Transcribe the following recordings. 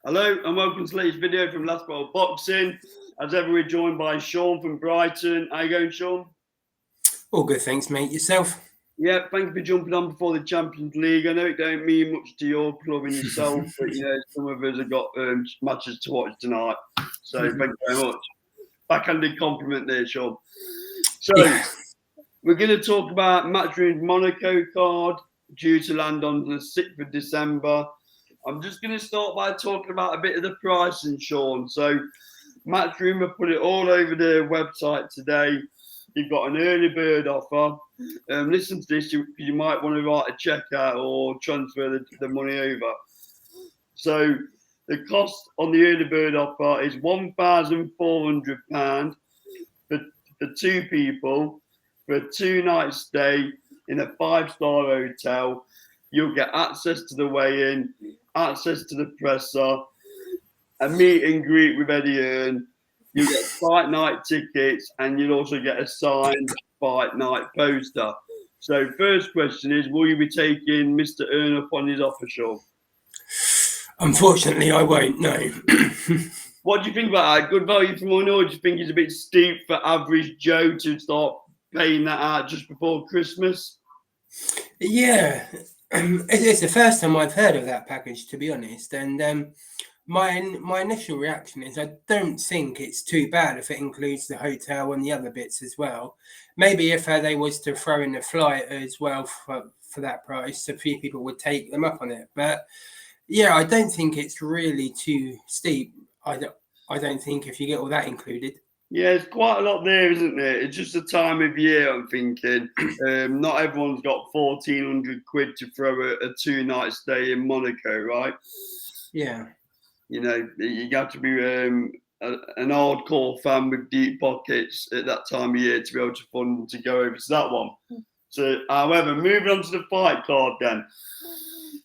Hello and welcome to the latest video from Last Bottle Boxing. As ever, we're joined by Sean from Brighton. How you going, Sean? All good, thanks, mate. Yourself? Yeah, thank you for jumping on before the Champions League. I know it don't mean much to your club and yourself, but some of us have got matches to watch tonight. So thank you very much. Backhanded compliment there, Sean. So we're going to talk about Matchroom's Monaco card due to land on the 6th of December. I'm just going to start by talking about a bit of the pricing, Sean. So Matchroom have put it all over their website today. You've got an early bird offer. Listen to this, you might want to write a check out or transfer the money over. So the cost on the early bird offer is £1,400 for two people for a 2-night stay in a 5-star hotel. You'll get access to the weigh-in, access to the presser, a meet and greet with Eddie Hearn. You get fight night tickets, and you'll also get a signed fight night poster. So, first question is: will you be taking Mr. Hearn up on his offer, Sean? Unfortunately, I won't. No. What do you think about that? Good value for money, or do you think it's a bit steep for average Joe to start paying that out just before Christmas? Yeah, it's the first time I've heard of that package, to be honest. And my initial reaction is I don't think it's too bad if it includes the hotel and the other bits as well. Maybe if they was to throw in the flight as well for that price, a few people would take them up on it. But yeah, I don't think it's really too steep. I don't think if you get all that included. Yeah, it's quite a lot there, isn't there? It's just a time of year, I'm thinking. Not everyone's got 1,400 quid to throw a 2-night stay in Monaco, right? Yeah. You have to be an hardcore fan with deep pockets at that time of year to be able to fund to go over to that one. So, however, moving on to the fight card then.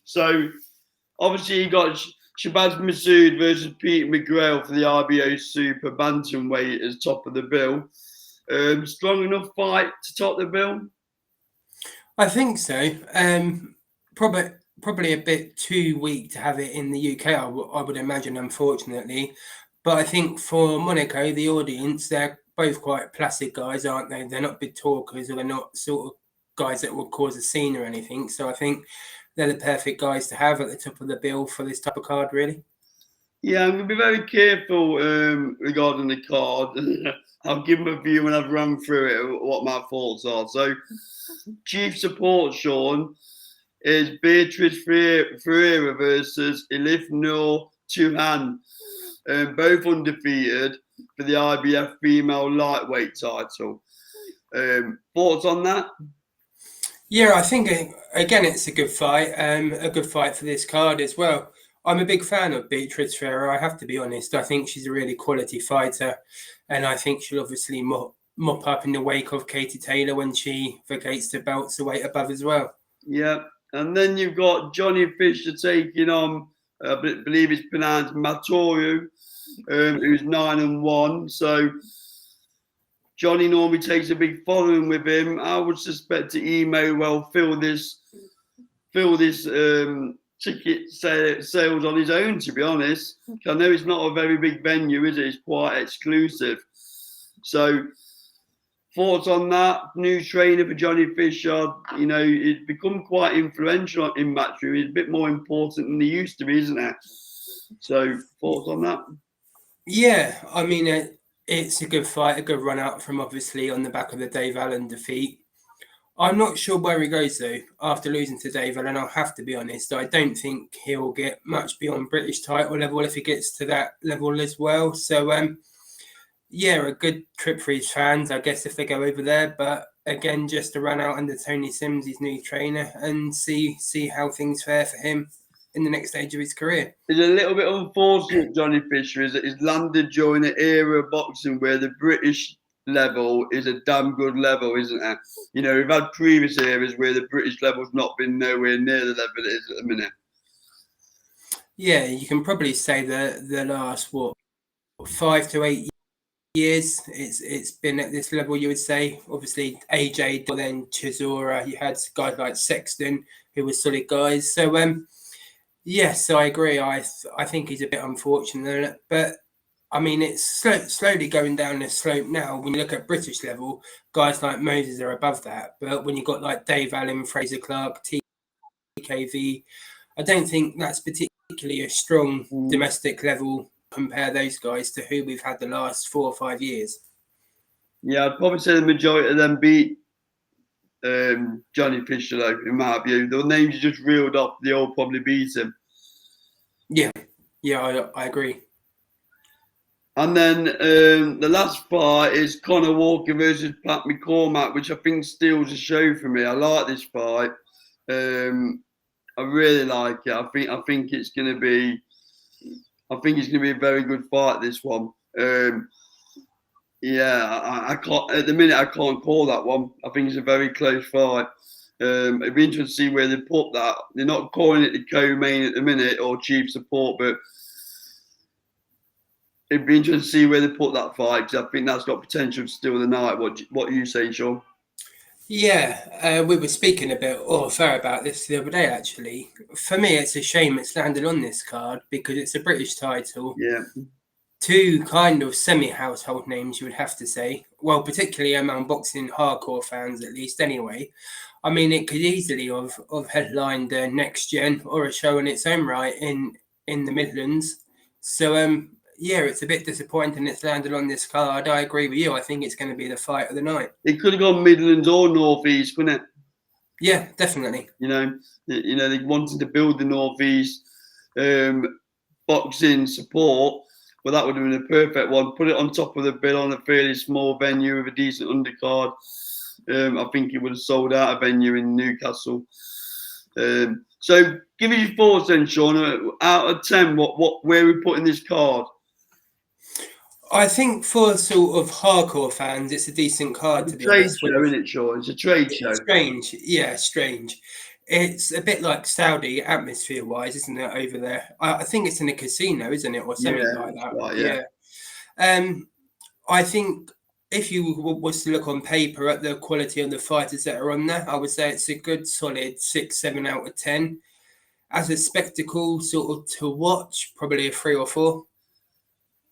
So, obviously, you got Shabazz Masood versus Peter McGrail for the RBO Super Bantamweight as top of the bill. Strong enough fight to top the bill? I think so. Probably a bit too weak to have it in the UK, I would imagine, unfortunately. But I think for Monaco, the audience, they're both quite placid guys, aren't they? They're not big talkers, or they're not sort of guys that will cause a scene or anything. So I think they're the perfect guys to have at the top of the bill for this type of card, really. Yeah, I'm going to be very careful regarding the card. I'll give them a view when I've run through it, what my thoughts are. So, chief support, Sean, is Beatrice Ferreira versus Elif Noor Tuhan, both undefeated for the IBF female lightweight title. Thoughts on that? Yeah, I think, again, it's a good fight for this card as well. I'm a big fan of Beatrice Ferreira, I have to be honest. I think she's a really quality fighter, and I think she'll obviously mop up in the wake of Katie Taylor when she vacates the belts the weight above as well. Yeah, and then you've got Johnny Fisher taking on, I believe it's pronounced Matoru, who's 9-1. So Johnny normally takes a big following with him. I would suspect to email fill this ticket sales on his own, to be honest. I know it's not a very big venue, is it? It's quite exclusive. So, thoughts on that? New trainer for Johnny Fisher. He's become quite influential in Matchroom. He's a bit more important than he used to be, isn't it? So, thoughts on that? Yeah, I mean, it's a good fight, a good run out from obviously on the back of the Dave Allen defeat. I'm not sure where he goes though after losing to Dave Allen. I'll have to be honest. I don't think he'll get much beyond British title level if he gets to that level as well. So, yeah, a good trip for his fans, I guess, if they go over there. But again, just to run out under Tony Sims, his new trainer, and see how things fare for him in the next stage of his career. It's a little bit unfortunate, Johnny Fisher, is that he's landed during an era of boxing where the British level is a damn good level, isn't it? We've had previous eras where the British level's not been nowhere near the level it is at the minute. Yeah, you can probably say the last 5 to 8 years it's been at this level, you would say. Obviously AJ, then Chisora, you had guys like Sexton who were solid guys. So Yes, I agree. I think he's a bit unfortunate, but I mean, it's slowly going down the slope now. When you look at British level, guys like Moses are above that. But when you've got like Dave Allen, Fraser Clark, TKV, I don't think that's particularly a strong domestic level. Compare those guys to who we've had the last 4 or 5 years. Yeah, I'd probably say the majority of them beat Johnny Fisher, though, in my view. The names you just reeled off, they all probably beat him. Yeah, I agree. And then the last fight is Conor Walker versus Pat McCormack, which I think steals the show for me. I like this fight. I really like it. I think it's going to be. I think it's going to be a very good fight. This one. Yeah, I can't at the minute. I can't call that one. I think it's a very close fight. It'd be interesting to see where they put that. They're not calling it the co-main at the minute or chief support, but it'd be interesting to see where they put that fight because I think that's got potential to steal the night. What do you say, Sean? Yeah, we were speaking a bit fair about this the other day, actually. For me, it's a shame it's landed on this card because it's a British title. Yeah. Two kind of semi-household names, you would have to say. Well, particularly among boxing hardcore fans, at least, anyway. I mean, it could easily have headlined Next Gen or a show in its own right in the Midlands. So, yeah, it's a bit disappointing it's landed on this card. I agree with you. I think it's going to be the fight of the night. It could have gone Midlands or North East, couldn't it? Yeah, definitely. They wanted to build the North East boxing support. Well, that would have been a perfect one. Put it on top of the bill on a fairly small venue with a decent undercard. I think it would have sold out a venue in Newcastle. So, give me your thoughts then, Sean. Out of 10, where are we putting this card? I think for sort of hardcore fans, it's a decent card, to be honest. Trade show, isn't it, Sean? It's a trade show. Strange. Yeah, strange. It's a bit like Saudi atmosphere-wise, isn't it, over there? I think it's in a casino, isn't it, or something like that? Right, yeah. I think if you was to look on paper at the quality of the fighters that are on there, I would say it's a good, solid 6, 7 out of 10. As a spectacle, sort of to watch, probably a 3 or 4.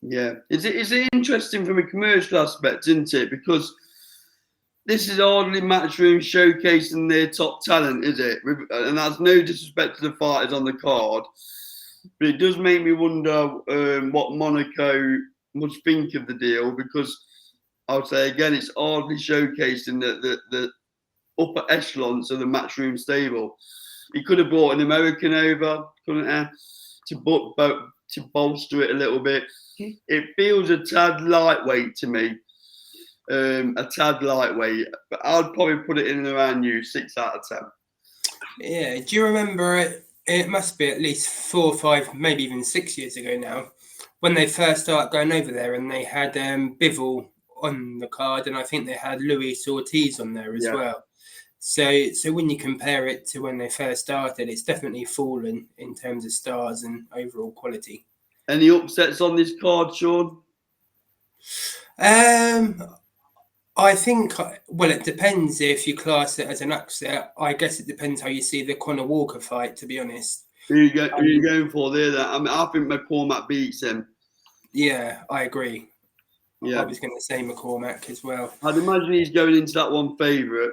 Yeah, is it interesting from a commercial aspect, isn't it? Because this is hardly Matchroom showcasing their top talent, is it? And that's no disrespect to the fighters on the card, but it does make me wonder what Monaco must think of the deal. Because I would say again, it's hardly showcasing the upper echelons of the Matchroom stable. He could have brought an American over, couldn't he, to bolster it a little bit. It feels a tad lightweight to me. A tad lightweight. But I'd probably put it in around 6 out of 10. Yeah. Do you remember it? It must be at least 4 or 5, maybe even 6 years ago now, when they first started going over there and they had Bivol on the card and I think they had Luis Ortiz on there as well. So when you compare it to when they first started, it's definitely fallen in terms of stars and overall quality. Any upsets on this card, Sean? I think, well, it depends if you class it as an upset. I guess it depends how you see the Conor Walker fight, to be honest. Who are you going for there? I mean, I think McCormack beats him. Yeah, I agree. Yeah. I was going to say McCormack as well. I'd imagine he's going into that one favourite.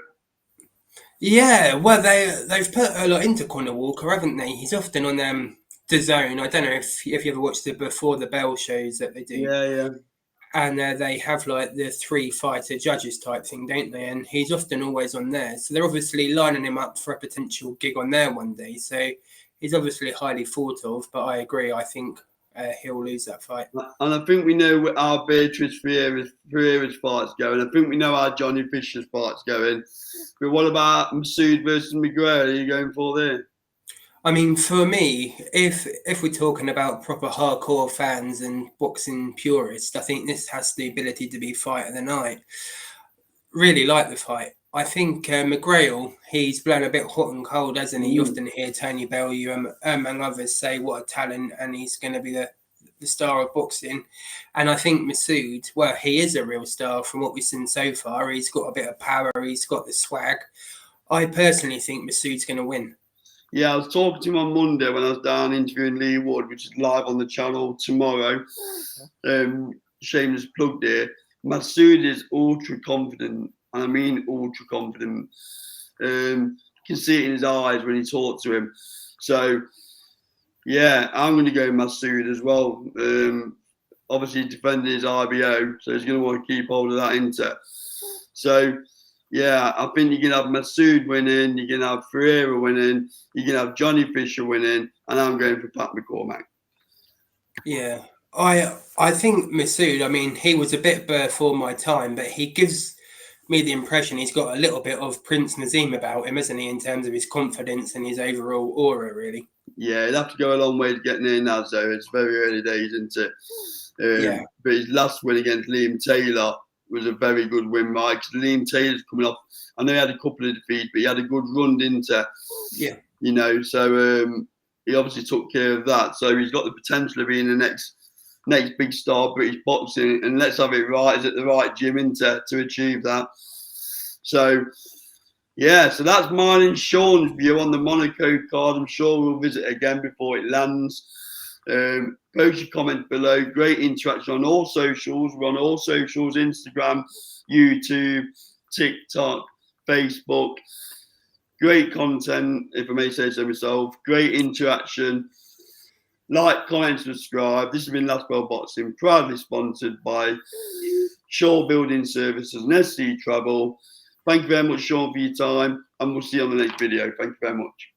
Yeah, well, they've put a lot into Conor Walker, haven't they? He's often on DAZN. I don't know if you ever watched the Before the Bell shows that they do. Yeah. And they have like the 3 fighter judges type thing, don't they? And he's often always on there. So they're obviously lining him up for a potential gig on there one day. So he's obviously highly thought of, but I agree. I think he'll lose that fight. And I think we know how Beatrice Ferreira's fight's going. I think we know how Johnny Fisher's fight's going. But what about Masood versus McGrail? Are you going for there? I mean, for me, if we're talking about proper hardcore fans and boxing purists, I think this has the ability to be fight of the night. Really like the fight. I think McGrail, he's blown a bit hot and cold, hasn't he? You often hear Tony Bellew among others say what a talent and he's going to be the star of boxing. And I think Masood, well, he is a real star from what we've seen so far. He's got a bit of power. He's got the swag. I personally think Masood's going to win. Yeah, I was talking to him on Monday when I was down interviewing Lee Wood, which is live on the channel tomorrow. Shameless plug there. Masood is ultra confident, and I mean ultra confident. You can see it in his eyes when he talks to him. So, yeah, I'm going to go Masood as well. Obviously, defending his IBO, so he's going to want to keep hold of that Inter. So, yeah, I think you can have Masood winning, you can have Ferreira winning, you can have Johnny Fisher winning, and I'm going for Pat McCormack. Yeah, I think Masood, I mean, he was a bit before my time, but he gives me the impression he's got a little bit of Prince Nazim about him, isn't he, in terms of his confidence and his overall aura, really. Yeah, he'd have to go a long way to get near now, so it's very early days, isn't it? Yeah. But his last win against Liam Taylor was a very good win, right? Because Liam Taylor's coming off. I know he had a couple of defeats, but he had a good run into. Yeah. You know, so he obviously took care of that. So he's got the potential of being the next big star of British boxing. And let's have it right. Is at the right gym into to achieve that. So yeah, so that's mine and Sean's view on the Monaco card. I'm sure we'll visit again before it lands. Post your comment below. Great interaction on all socials. We're on all socials: Instagram, YouTube, TikTok, Facebook. Great content, if I may say so myself. Great interaction. Like, comment, subscribe. This has been Last Bell Boxing, proudly sponsored by Shaw Building Services and SC Travel. Thank you very much, Sean, for your time, and we'll see you on the next video. Thank you very much.